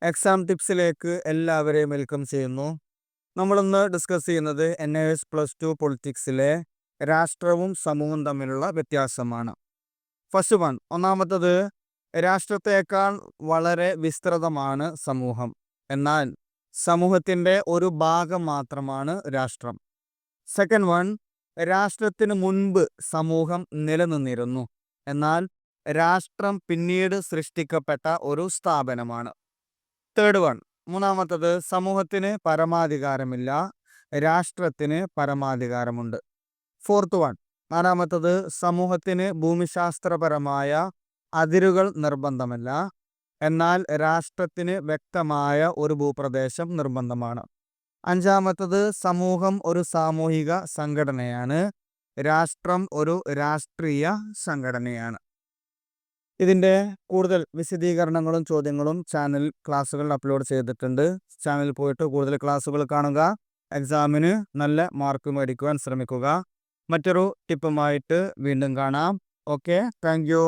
Exam ടിപ്സിലേക്ക് എല്ലാവരെയും welcome ചെയ്യുന്നു. നമ്മളിന്ന് ഡിസ്കസ് ചെയ്യുന്നത് NIS +2 പൊളിറ്റിക്സിലെ രാഷ്ട്രവും സമൂഹവും തമ്മിലുള്ള വ്യത്യാസമാണ്. ഫസ്റ്റ് വൺ, ഒന്നാമത്തത്, രാഷ്ട്രത്തേക്കാൾ വളരെ വിസ്തൃതമാണ് സമൂഹം. എന്നാൽ സമൂഹത്തിൻ്റെ ഒരു ഭാഗം മാത്രമാണ് രാഷ്ട്രം. സെക്കൻഡ് വൺ, രാഷ്ട്രത്തിന് മുൻപ് സമൂഹം നിലനിന്നിരുന്നു. എന്നാൽ രാഷ്ട്രം പിന്നീട് സൃഷ്ടിക്കപ്പെട്ട ഒരു സ്ഥാപനമാണ്. തേർഡ് വൺ, മൂന്നാമത്തത്, സമൂഹത്തിന് പരമാധികാരമില്ല, രാഷ്ട്രത്തിന് പരമാധികാരമുണ്ട്. ഫോർത്ത് വൺ, നാലാമത്തത്, സമൂഹത്തിന് ഭൂമിശാസ്ത്രപരമായ അതിരുകൾ നിർബന്ധമല്ല, എന്നാൽ രാഷ്ട്രത്തിന് വ്യക്തമായ ഒരു ഭൂപ്രദേശം നിർബന്ധമാണ്. അഞ്ചാമത്തത്, സമൂഹം ഒരു സാമൂഹിക സംഘടനയാണ്, രാഷ്ട്രം ഒരു രാഷ്ട്രീയ സംഘടനയാണ്. ഇതിൻ്റെ കൂടുതൽ വിശദീകരണങ്ങളും ചോദ്യങ്ങളും ചാനൽ ക്ലാസ്സുകളിൽ അപ്ലോഡ് ചെയ്തിട്ടുണ്ട്. ചാനലിൽ പോയിട്ട് കൂടുതൽ ക്ലാസ്സുകൾ കാണുക. എക്സാമിന് നല്ല മാർക്ക് മേടിക്കുവാൻ ശ്രമിക്കുക. മറ്റൊരു ടിപ്പുമായിട്ട് വീണ്ടും കാണാം. Okay, thank you.